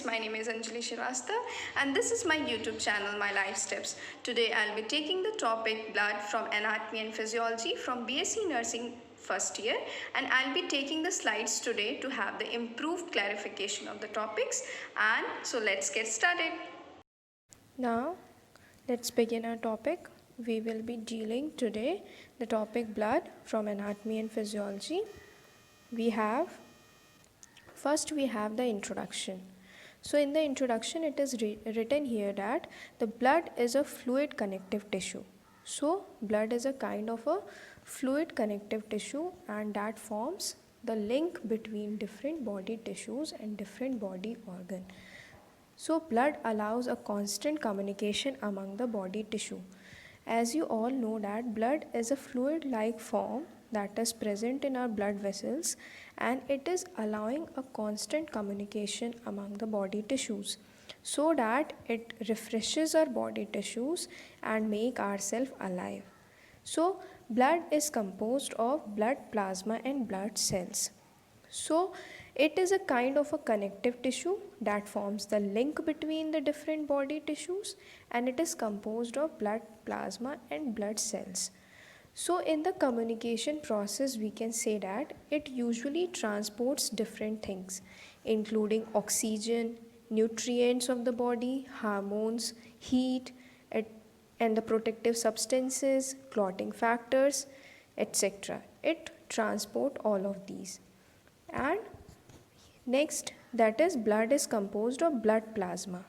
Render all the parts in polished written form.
My name is Anjali Shrivastava and this is my YouTube channel, My Life Steps. Today I'll be taking the topic blood from anatomy and physiology from BSc Nursing first year, and I'll be taking the slides today to have the improved clarification of the topics. And so let's get started. Now let's begin our topic. We will be dealing today the topic blood from anatomy and physiology. First we have the introduction. So in the introduction it is written here that the blood is a fluid connective tissue. So blood is a kind of a fluid connective tissue, and that forms the link between different body tissues and different body organ. So blood allows a constant communication among the body tissue. As you all know that blood is a fluid-like form that is present in our blood vessels, and it is allowing a constant communication among the body tissues so that it refreshes our body tissues and make ourselves alive. So blood is composed of blood plasma and blood cells. So it is a kind of a connective tissue that forms the link between the different body tissues, and it is composed of blood plasma and blood cells. So in the communication process we can say that it usually transports different things including oxygen, nutrients of the body, hormones, heat, and the protective substances, clotting factors, etc. It transport all of these. And next, that is blood is composed of blood plasma.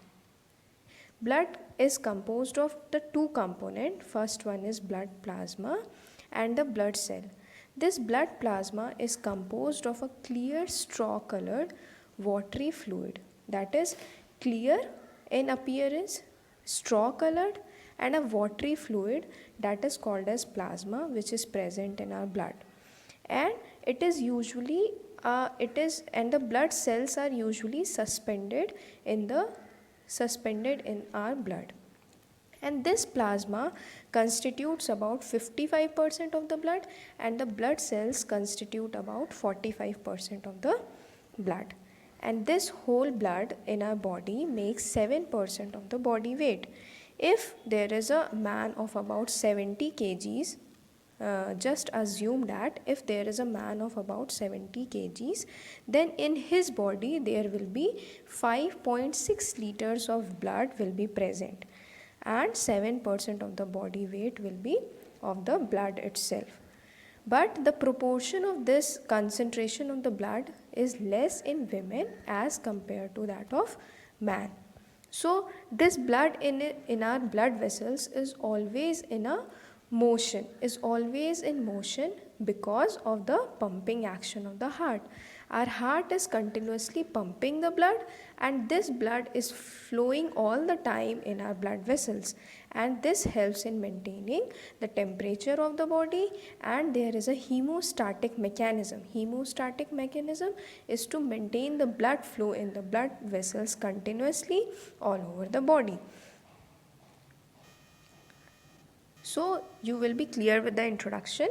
Blood is composed of the two components. First one is blood plasma and the blood cell. This blood plasma is composed of a clear straw colored watery fluid that is clear in appearance, straw colored, and a watery fluid that is called as plasma, which is present in our blood. And it is usually the blood cells are usually suspended in our blood, and this plasma constitutes about 55% of the blood, and the blood cells constitute about 45% of the blood. And this whole blood in our body makes 7% of the body weight. If there is a man of about 70 kgs, just assume that if there is a man of about 70 kgs, then in his body there will be 5.6 liters of blood will be present, and 7% of the body weight will be of the blood itself. But the proportion of this concentration of the blood is less in women as compared to that of man. So this blood in our blood vessels is always in motion because of the pumping action of the heart. Our heart is continuously pumping the blood, and this blood is flowing all the time in our blood vessels, and this helps in maintaining the temperature of the body. And there is a hemostatic mechanism. Hemostatic mechanism is to maintain the blood flow in the blood vessels continuously all over the body. So you will be clear with the introduction,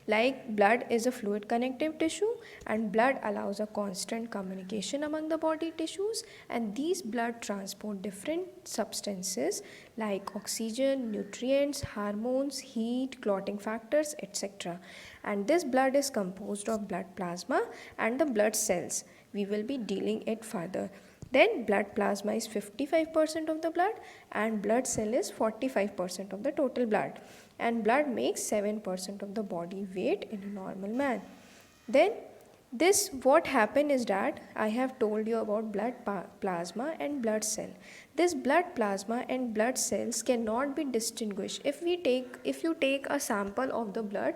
like blood is a fluid connective tissue, and blood allows a constant communication among the body tissues, and these blood transport different substances like oxygen, nutrients, hormones, heat, clotting factors, etc. And this blood is composed of blood plasma and the blood cells. We will be dealing it further. Then blood plasma is 55% of the blood, and blood cell is 45% of the total blood, and blood makes 7% of the body weight in a normal man. Then what happened is that I have told you about blood plasma and blood cell. This blood plasma and blood cells cannot be distinguished. If you take a sample of the blood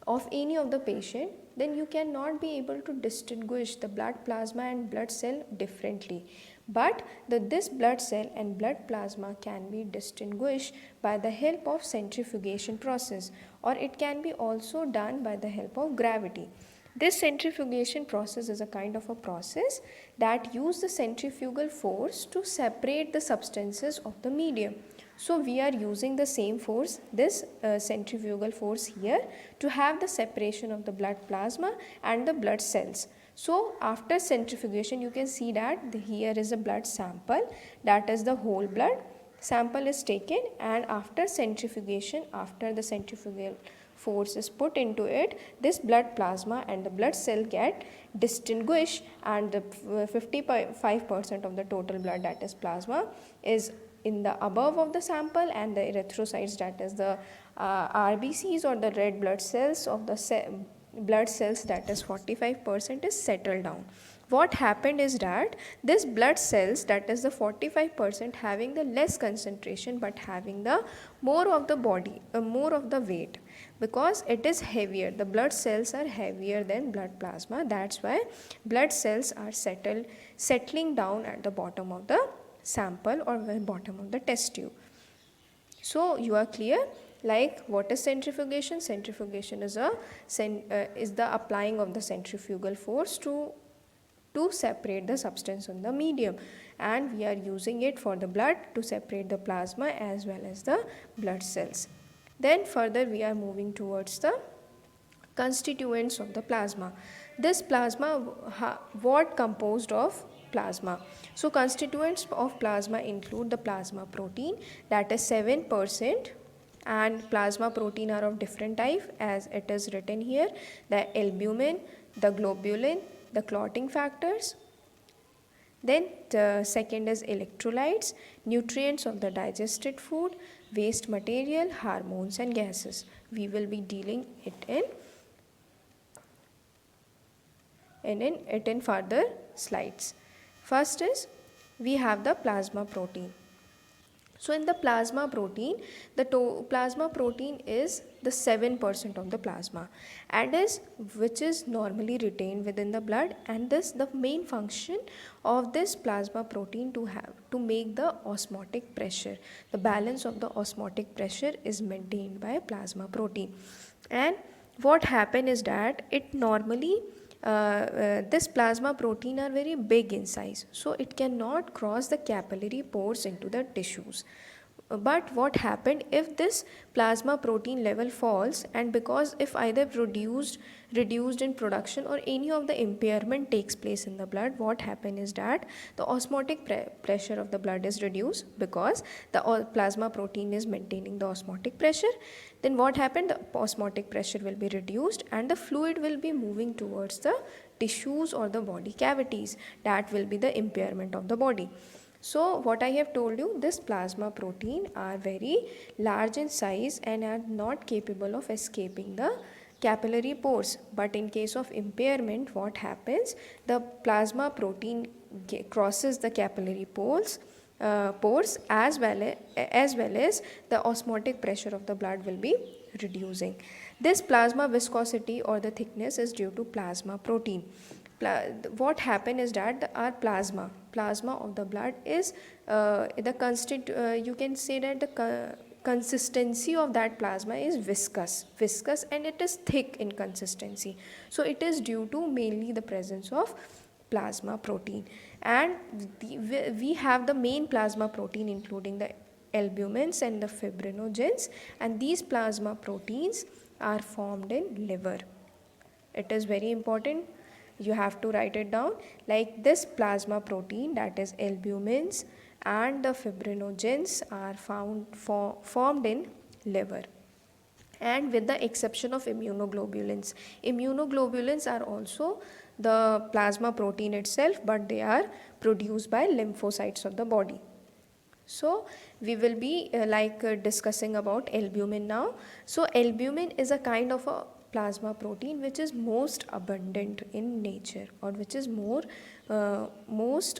of any of the patient, then you cannot be able to distinguish the blood plasma and blood cell differently. But this blood cell and blood plasma can be distinguished by the help of centrifugation process, or it can be also done by the help of gravity. This centrifugation process is a kind of a process that uses the centrifugal force to separate the substances of the medium. So we are using the same force, this centrifugal force here, to have the separation of the blood plasma and the blood cells. So after centrifugation, you can see that here is a blood sample, that is the whole blood sample is taken, and after centrifugation, after the centrifugal force is put into it, this blood plasma and the blood cell get distinguished, and the 55% of the total blood, that is plasma, is in the above of the sample, and the erythrocytes, that is the RBCs or the red blood cells of the blood cells, that is 45%, is settled down. What happened is that this blood cells, that is the 45%, having the less concentration but having the more of the body, more of the weight, because it is heavier. The blood cells are heavier than blood plasma. That's why blood cells are settling down at the bottom of the sample or the bottom of the test tube. So you are clear, like what is centrifugation? Centrifugation is the applying of the centrifugal force to separate the substance on the medium, and we are using it for the blood to separate the plasma as well as the blood cells. Then further we are moving towards the constituents of the plasma. This plasma, what composed of plasma? So constituents of plasma include the plasma protein, that is 7%, and plasma protein are of different type as it is written here: the albumin, the globulin, the clotting factors. Then the second is electrolytes, nutrients of the digested food, waste material, hormones and gases. We will be dealing it in further slides. First is we have the plasma protein. So in the plasma protein, the plasma protein is the 7% of the plasma, and which is normally retained within the blood, and this the main function of this plasma protein to make the osmotic pressure. The balance of the osmotic pressure is maintained by plasma protein. And what happen is that it normally this plasma protein are very big in size, so it cannot cross the capillary pores into the tissues. But what happened if this plasma protein level falls, and because if either reduced in production or any of the impairment takes place in the blood, what happen is that the osmotic pressure of the blood is reduced, because the plasma protein is maintaining the osmotic pressure. Then what happened? The osmotic pressure will be reduced and the fluid will be moving towards the tissues or the body cavities. That will be the impairment of the body. So what I have told you, this plasma protein are very large in size and are not capable of escaping the capillary pores. But in case of impairment, what happens? The plasma protein crosses the capillary pores as well as the osmotic pressure of the blood will be reducing. This plasma viscosity or the thickness is due to plasma protein. What happen is that our plasma of the blood is you can say that the consistency of that plasma is viscous, and it is thick in consistency. So it is due to mainly the presence of plasma protein. And we have the main plasma protein including the albumins and the fibrinogens, and these plasma proteins are formed in liver. It is very important, you have to write it down, like this plasma protein, that is albumins and the fibrinogens, are formed in liver. And with the exception of immunoglobulins are also the plasma protein itself, but they are produced by lymphocytes of the body. So we will be discussing about albumin now. So albumin is a kind of a plasma protein which is most abundant in nature, or which is most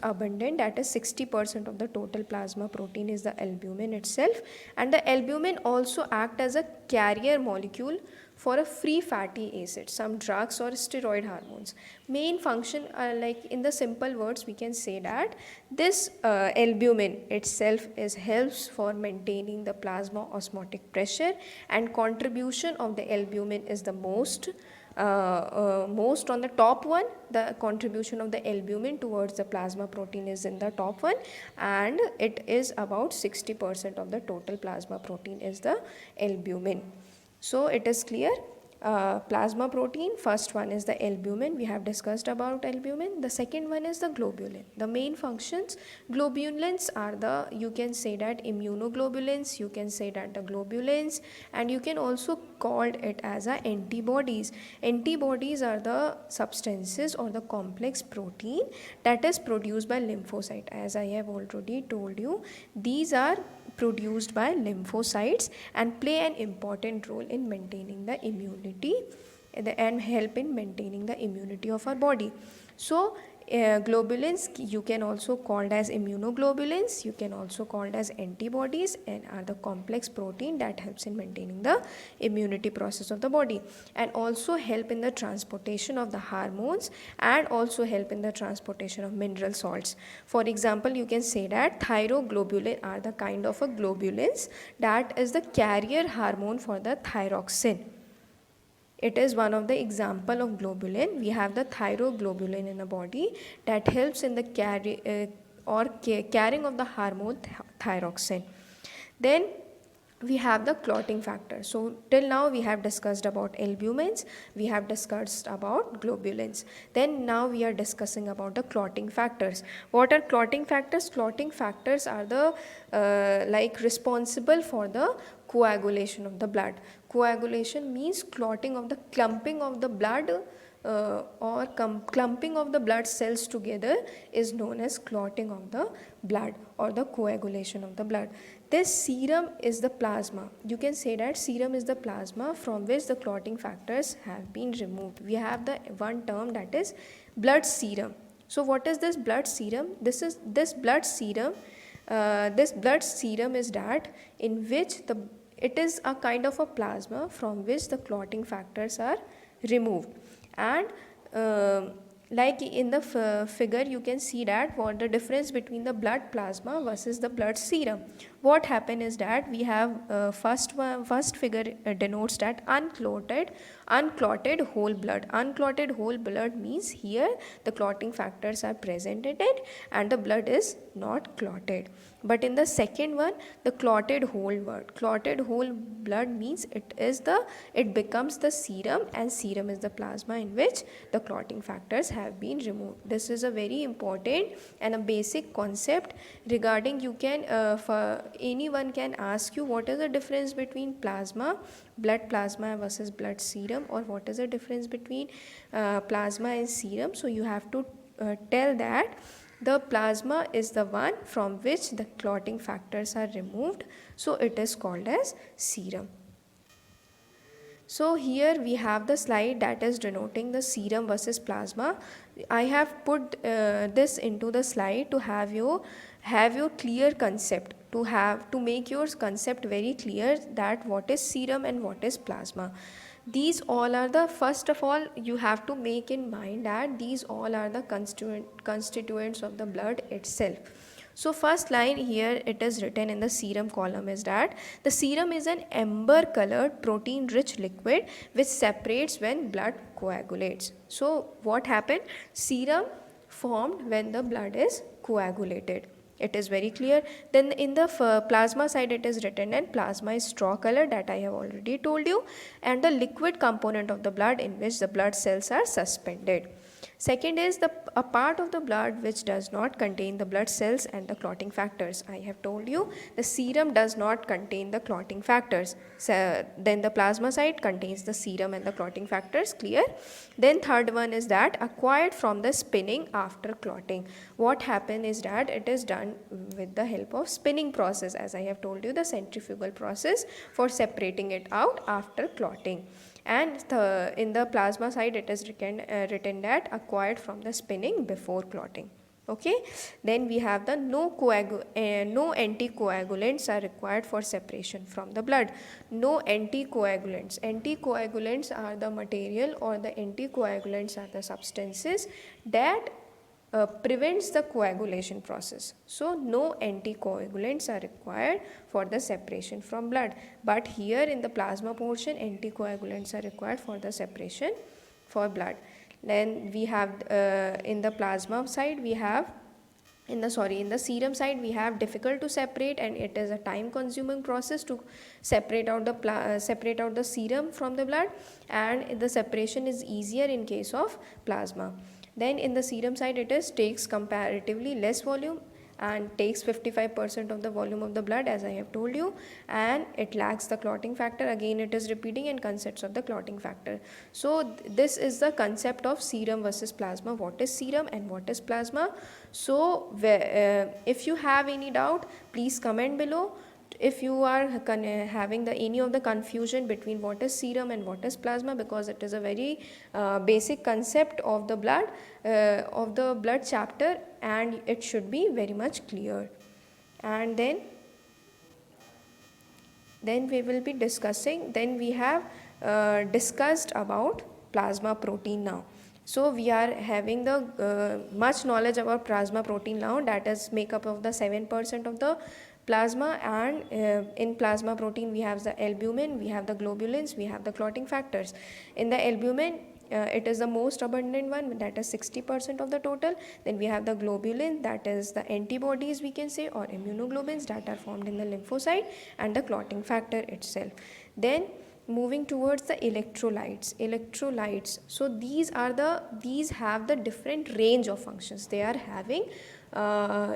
abundant, that is 60% of the total plasma protein is the albumin itself. And the albumin also act as a carrier molecule for a free fatty acid, some drugs or steroid hormones. Main function, like in the simple words we can say that this albumin itself helps for maintaining the plasma osmotic pressure, and contribution of the albumin is the most on the top one. The contribution of the albumin towards the plasma protein is in the top one, and it is about 60% of the total plasma protein is the albumin. So it is clear. plasma protein. First one is the albumin. We have discussed about albumin. The second one is the globulin. The main functions, globulins are the, you can say that immunoglobulins, you can say that the globulins, and you can also call it as a antibodies. Antibodies are the substances or the complex protein that is produced by lymphocyte. As I have already told you, these are produced by lymphocytes and play an important role in maintaining the immunity and help in maintaining the immunity of our body. So globulins you can also called as immunoglobulins, you can also called as antibodies, and are the complex protein that helps in maintaining the immunity process of the body, and also help in the transportation of the hormones, and also help in the transportation of mineral salts. For example, you can say that thyroglobulin are the kind of a globulins that is the carrier hormone for the thyroxine. It is one of the example of globulin. We have the thyroglobulin in the body that helps in the carrying of the hormone thyroxine. Then we have the clotting factor. So till now we have discussed about albumins, we have discussed about globulins. Then now we are discussing about the clotting factors. What are clotting factors? Clotting factors are the responsible for the coagulation of the blood. Coagulation means clotting of the clumping of the blood clumping of the blood cells together is known as clotting of the blood or the coagulation of the blood. This serum is the plasma. You can say that serum is the plasma from which the clotting factors have been removed. We have the one term that is blood serum. So what is this blood serum? This blood serum is that in which it is a kind of a plasma from which the clotting factors are removed. And like in the figure you can see that what the difference between the blood plasma versus the blood serum. What happened is that we have first figure denotes that unclotted whole blood. Unclotted whole blood means here the clotting factors are present in it and the blood is not clotted. But in the second one, the clotted whole blood means it becomes the serum, and serum is the plasma in which the clotting factors have been removed. This is a very important and a basic concept regarding anyone can ask you what is the difference between blood plasma versus blood serum, or what is the difference between plasma and serum. So you have to tell that the plasma is the one from which the clotting factors are removed, so it is called as serum. So here we have the slide that is denoting the serum versus plasma. I have put this into the slide to have your clear concept, to make your concept very clear that what is serum and what is plasma. These all are the, first of all you have to make in mind that these all are the constituents of the blood itself. So first line here it is written in the serum column is that the serum is an amber colored protein rich liquid which separates when blood coagulates. So what happened? Serum formed when the blood is coagulated. It is very clear. Then in the plasma side it is written, and plasma is straw color, that I have already told you, and the liquid component of the blood in which the blood cells are suspended. Second is a part of the blood which does not contain the blood cells and the clotting factors. I have told you the serum does not contain the clotting factors. So then the plasma side contains the serum and the clotting factors, clear. Then third one is that acquired from the spinning after clotting. What happened is that it is done with the help of spinning process, as I have told you, the centrifugal process for separating it out after clotting. And in the plasma side it is written that acquired from the spinning before clotting. Okay, then we have the no anticoagulants are required for separation from the blood. No anticoagulants. Anticoagulants are the material, or the anticoagulants are the substances that prevents the coagulation process. So no anticoagulants are required for the separation from blood. But here in the plasma portion, anticoagulants are required for the separation for blood. Then we have in the plasma side we have in the serum side we have difficult to separate, and it is a time consuming process to separate out the serum from the blood, and the separation is easier in case of plasma. Then in the serum side it is takes comparatively less volume and takes 55% of the volume of the blood, as I have told you, and it lacks the clotting factor. Again it is repeating and consists of the clotting factor. So this is the concept of serum versus plasma. What is serum and what is plasma? So if you have any doubt, please comment below. If you are having any of the confusion between what is serum and what is plasma, because it is a very basic concept of the blood chapter, and it should be very much clear. And then we will be discussing, then we have discussed about plasma protein now. So we are having the much knowledge about plasma protein now, that is make up of the 7% of the plasma, and in plasma protein we have the albumin, we have the globulins, we have the clotting factors. In the albumin, it is the most abundant one, that is 60% of the total. Then we have the globulin, that is the antibodies we can say, or immunoglobulins that are formed in the lymphocyte, and the clotting factor itself. Then moving towards the electrolytes, so these have the different range of functions. They are having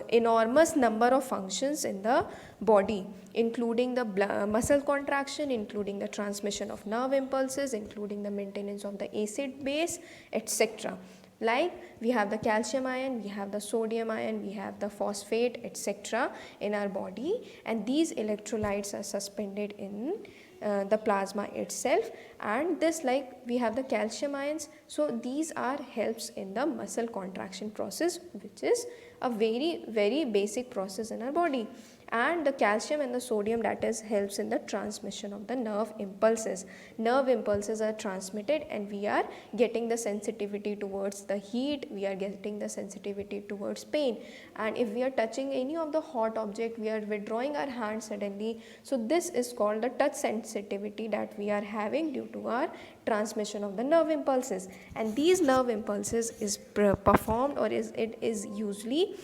enormous number of functions in the body, including the muscle contraction, including the transmission of nerve impulses, including the maintenance of the acid base, etc. Like we have the calcium ion, we have the sodium ion, we have the phosphate, etc. in our body, and these electrolytes are suspended in the plasma itself. And this, like we have the calcium ions, so these are helps in the muscle contraction process, which is a very very basic process in our body. And the calcium and the sodium, that is helps in the transmission of the nerve impulses. Nerve impulses are transmitted, and we are getting the sensitivity towards the heat, we are getting the sensitivity towards pain, and if we are touching any of the hot object, we are withdrawing our hand suddenly. So this is called the touch sensitivity that we are having due to our transmission of the nerve impulses. And these nerve impulses is performed, or it is usually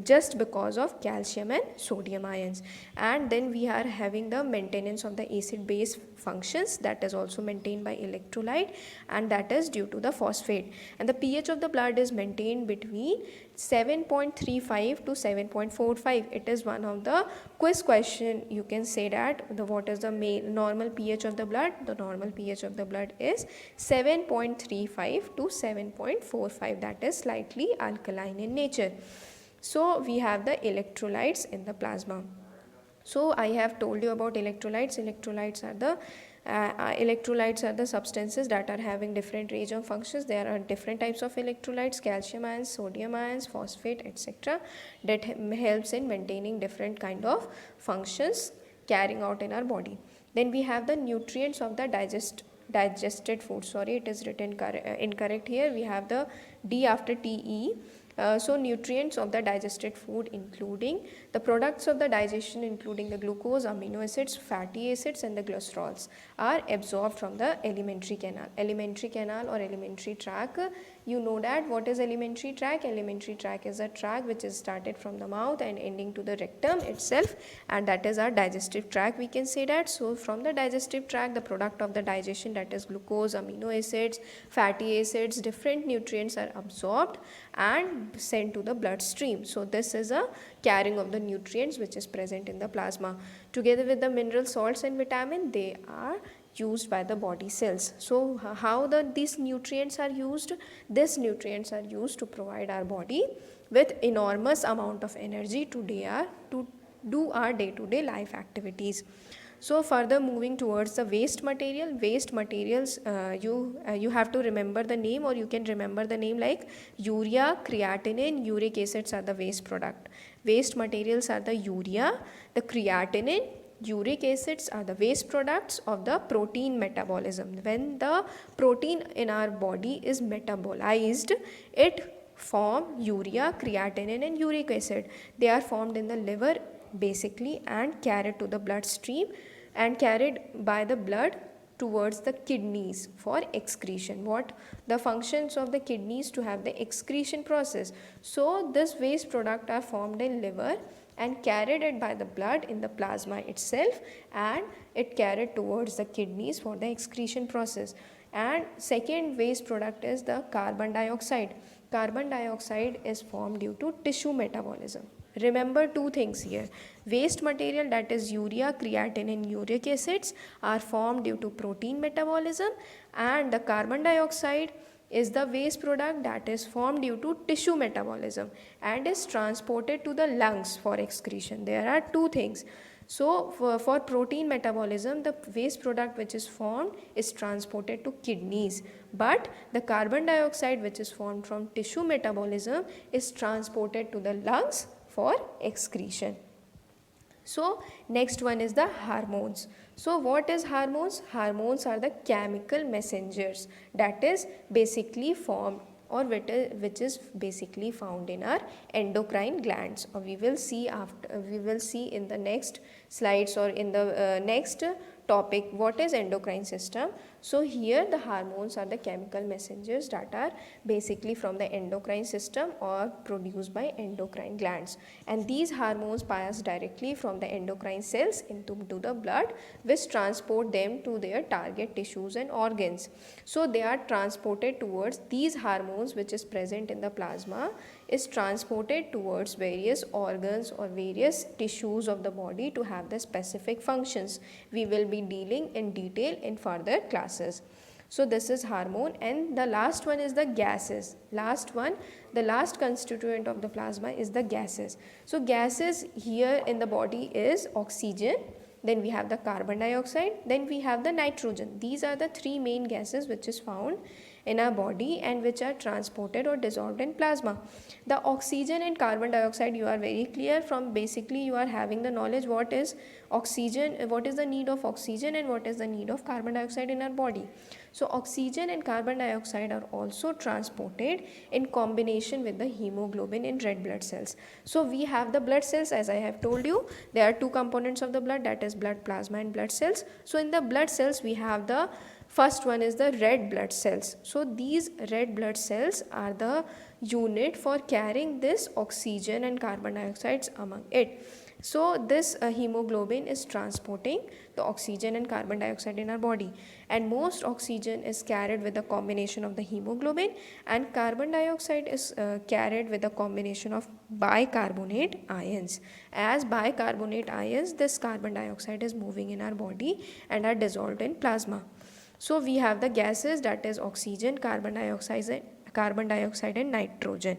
just because of calcium and sodium ions. And then we are having the maintenance of the acid base functions, that is also maintained by electrolyte, and that is due to the phosphate. And the pH of the blood is maintained between 7.35 to 7.45. It is one of the quiz question. You can say that what is the normal pH of the blood. The normal pH of the blood is 7.35 to 7.45, that is slightly alkaline in nature. So we have the electrolytes in the plasma. So I have told you about electrolytes. Electrolytes are the substances that are having different range of functions. There are different types of electrolytes: calcium ions, sodium ions, phosphate, etc. that helps in maintaining different kind of functions carrying out in our body. Then we have the nutrients of the digested food. Sorry, it is written incorrect here. We have the D after TE. So nutrients of the digested food, including the products of the digestion, including the glucose, amino acids, fatty acids, and the glycerols, are absorbed from the alimentary canal. Alimentary canal or alimentary tract, you know that what is alimentary tract. Alimentary tract is a tract which is started from the mouth and ending to the rectum itself, and that is our digestive tract, we can say that. So from the digestive tract, the product of the digestion, that is glucose, amino acids, fatty acids, different nutrients are absorbed and sent to the bloodstream. So this is a carrying of the nutrients which is present in the plasma. Together with the mineral salts and vitamin, they are used by the body cells. So how these nutrients are used? These nutrients are used to provide our body with enormous amount of energy to do our day-to-day life activities. So further moving towards the waste materials, you have to remember the name, or you can remember the name like urea, creatinine, uric acids are the waste product. Waste materials are the urea, the creatinine, uric acids are the waste products of the protein metabolism. When the protein in our body is metabolized, it form urea, creatinine, and uric acid. They are formed in the liver basically and carried to the bloodstream, and carried by the blood towards the kidneys for excretion. What the functions of the kidneys to have the excretion process. So this waste product are formed in liver and carried it by the blood in the plasma itself, and it carried towards the kidneys for the excretion process. And second waste product is the carbon dioxide. Carbon dioxide is formed due to tissue metabolism. Remember two things here. Waste material, that is urea, creatine and uric acids, are formed due to protein metabolism, and the carbon dioxide is the waste product that is formed due to tissue metabolism and is transported to the lungs for excretion. There are two things. So for protein metabolism, the waste product which is formed is transported to kidneys, but the carbon dioxide which is formed from tissue metabolism is transported to the lungs for excretion. So next one is the hormones. So what is hormones? Hormones are the chemical messengers that is basically formed or which is basically found in our endocrine glands, or we will see in the next slides or in the next topic what is endocrine system. So here the hormones are the chemical messengers that are basically from the endocrine system or produced by endocrine glands, and these hormones pass directly from the endocrine cells into the blood, which transport them to their target tissues and organs. So they are transported towards these hormones which is present in the plasma is transported towards various organs or various tissues of the body to have the specific functions. We will be dealing in detail in further classes. So this is hormone, and the last one is the gases. The last constituent of the plasma is the gases. So gases here in the body is oxygen, then we have the carbon dioxide, then we have the nitrogen. These are the three main gases which is found in our body and which are transported or dissolved in plasma. The oxygen and carbon dioxide, you are very clear from basically you are having the knowledge what is oxygen, what is the need of oxygen and what is the need of carbon dioxide in our body. So oxygen and carbon dioxide are also transported in combination with the hemoglobin in red blood cells. So we have the blood cells, as I have told you, there are two components of the blood, that is blood plasma and blood cells. So in the blood cells we have the first one is the red blood cells. So these red blood cells are the unit for carrying this oxygen and carbon dioxides among it. So this hemoglobin is transporting the oxygen and carbon dioxide in our body, and most oxygen is carried with a combination of the hemoglobin, and carbon dioxide is carried with a combination of bicarbonate ions. As bicarbonate ions, this carbon dioxide is moving in our body and are dissolved in plasma. So we have the gases, that is oxygen, carbon dioxide and nitrogen.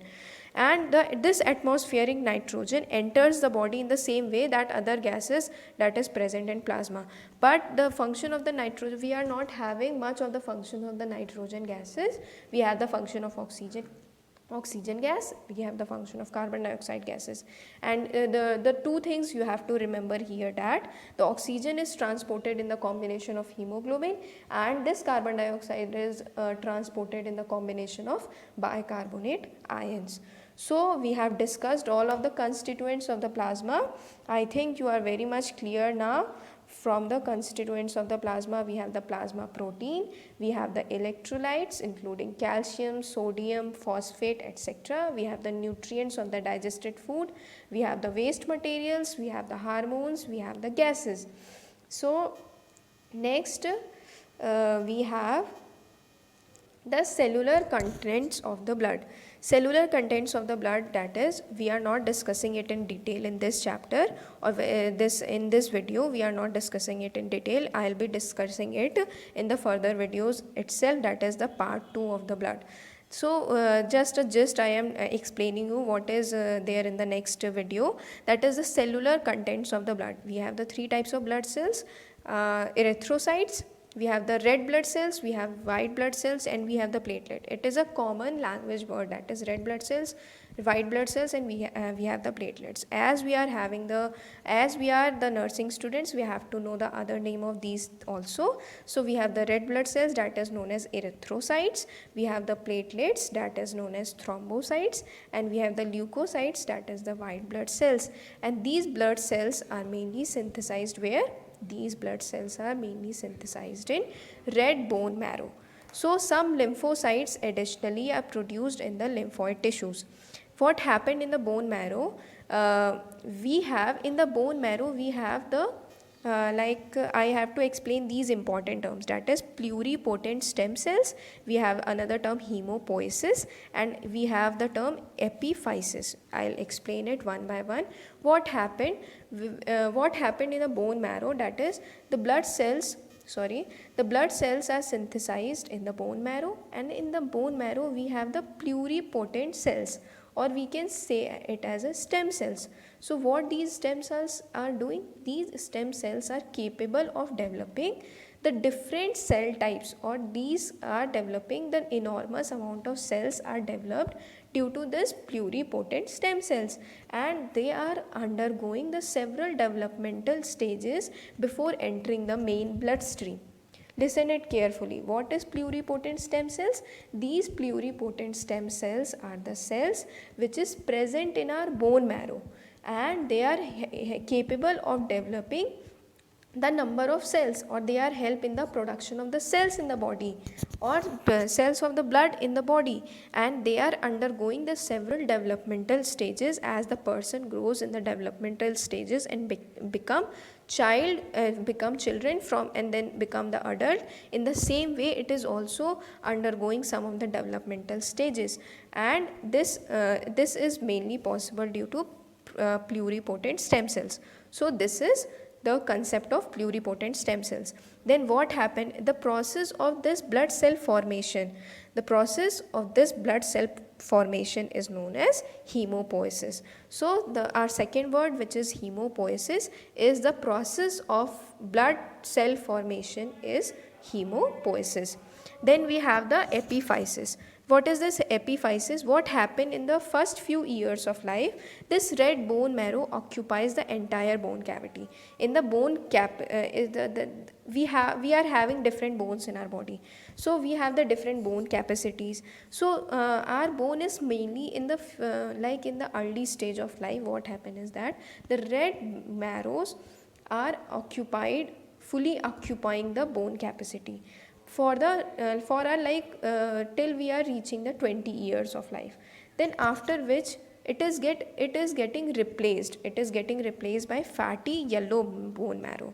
And this atmospheric nitrogen enters the body in the same way that other gases that is present in plasma. But the function of the nitrogen, we are not having much of the function of the nitrogen gases. We have the function of oxygen gas, we have the function of carbon dioxide gases. And the two things you have to remember here, that the oxygen is transported in the combination of hemoglobin, and this carbon dioxide is transported in the combination of bicarbonate ions. So we have discussed all of the constituents of the plasma. I think you are very much clear now. From the constituents of the plasma, we have the plasma protein, we have the electrolytes including calcium, sodium, phosphate, etc. We have the nutrients of the digested food, we have the waste materials, we have the hormones, we have the gases. So next we have the cellular contents of the blood. Cellular contents of the blood, that is, we are not discussing it in detail in this chapter, or in this video we are not discussing it in detail. I will be discussing it in the further videos itself, that is the part 2 of the blood. So just a gist I am explaining you what is there in the next video, that is the cellular contents of the blood. We have the three types of blood cells, erythrocytes, we have the red blood cells, we have white blood cells, and we have the platelet. It is a common language word, that is red blood cells, white blood cells, and we have the platelets. As we are the nursing students, we have to know the other name of these also. So we have the red blood cells, that is known as erythrocytes, we have the platelets, that is known as thrombocytes, and we have the leukocytes, that is the white blood cells. And these blood cells are mainly synthesized where? these blood cells are mainly synthesized in red bone marrow. So some lymphocytes additionally are produced in the lymphoid tissues. What happened in the bone marrow? We have in the bone marrow we have the I have to explain these important terms, that is pluripotent stem cells, we have another term hemopoiesis, and we have the term epiphysis. I'll explain it one by one. What happened in the bone marrow, that is the blood cells are synthesized in the bone marrow, and in the bone marrow we have the pluripotent cells, or we can say it as a stem cells. So what these stem cells are doing? These stem cells are capable of developing the different cell types, or these are developing the enormous amount of cells are developed due to this pluripotent stem cells, and they are undergoing the several developmental stages before entering the main bloodstream. Listen it carefully. What is pluripotent stem cells? These pluripotent stem cells are the cells which is present in our bone marrow, and they are capable of developing the number of cells, or they are help in the production of the cells in the body, or cells of the blood in the body, and they are undergoing the several developmental stages as the person grows in the developmental stages and become children from, and then become the adult. In the same way it is also undergoing some of the developmental stages, and this is mainly possible due to pluripotent stem cells. So this is the concept of pluripotent stem cells. Then what happened? The process of this blood cell formation is known as hemopoiesis. So our second word, which is hemopoiesis, is the process of blood cell formation is hemopoiesis. Then we have the epiphysis. What is this epiphysis? What happened in the first few years of life? This red bone marrow occupies the entire bone cavity. In the bone we are having different bones in our body. So we have the different bone capacities. So our bone is mainly in the in the early stage of life. What happened is that the red marrows are fully occupying the bone capacity for our till we are reaching the 20 years of life. Then after which it is getting replaced by fatty yellow bone marrow,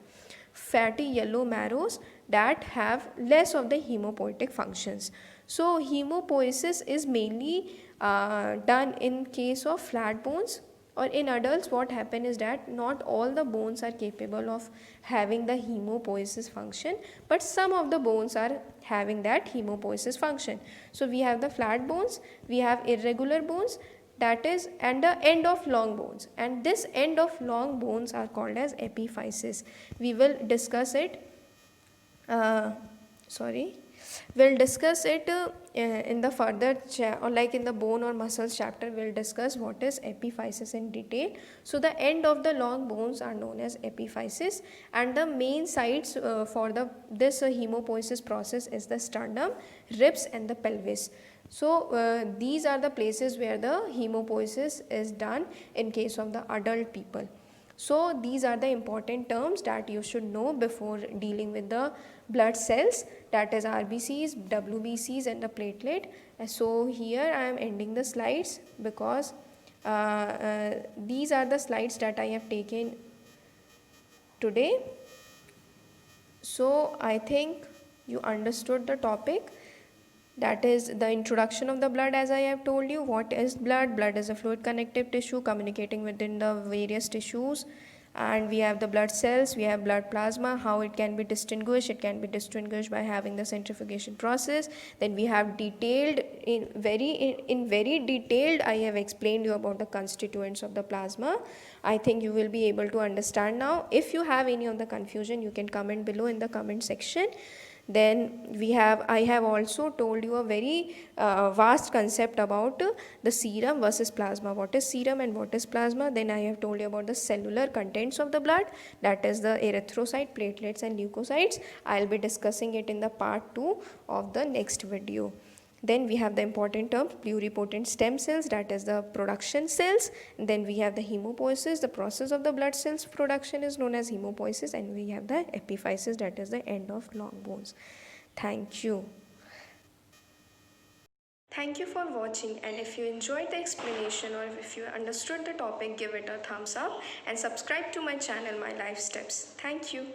fatty yellow marrows that have less of the hemopoietic functions. So hemopoiesis is mainly done in case of flat bones, or in adults. What happen is that not all the bones are capable of having the hemopoiesis function, but some of the bones are having that hemopoiesis function. So we have the flat bones, we have irregular bones, that is, and the end of long bones, and this end of long bones are called as epiphysis. We will discuss it we'll discuss it in the further or like in the bone or muscles chapter. We'll discuss what is epiphysis in detail. So the end of the long bones are known as epiphysis, and the main sites for this hemopoiesis process is the sternum, ribs and the pelvis. So these are the places where the hemopoiesis is done in case of the adult people. So these are the important terms that you should know before dealing with the blood cells, that is RBCs, WBCs and the platelet. So here I am ending the slides because these are the slides that I have taken today. So I think you understood the topic. That is the introduction of the blood. As I have told you, what is blood? Blood is a fluid connective tissue communicating within the various tissues, and we have the blood cells, we have blood plasma. How it can be distinguished? It can be distinguished by having the centrifugation process. Then we have in very detailed I have explained you about the constituents of the plasma. I think you will be able to understand now. If you have any of the confusion, you can comment below in the comment section. Then I have also told you a very vast concept about the serum versus plasma. What is serum and what is plasma? Then I have told you about the cellular contents of the blood, that is the erythrocyte, platelets and leukocytes. I will be discussing it in the part 2 of the next video. Then we have the important term pluripotent stem cells, that is the production cells. And then we have the hemopoiesis, the process of the blood cells production is known as hemopoiesis, and we have the epiphysis, that is the end of long bones. Thank you. Thank you for watching, and if you enjoyed the explanation or if you understood the topic, give it a thumbs up and subscribe to my channel, My Life Steps. Thank you.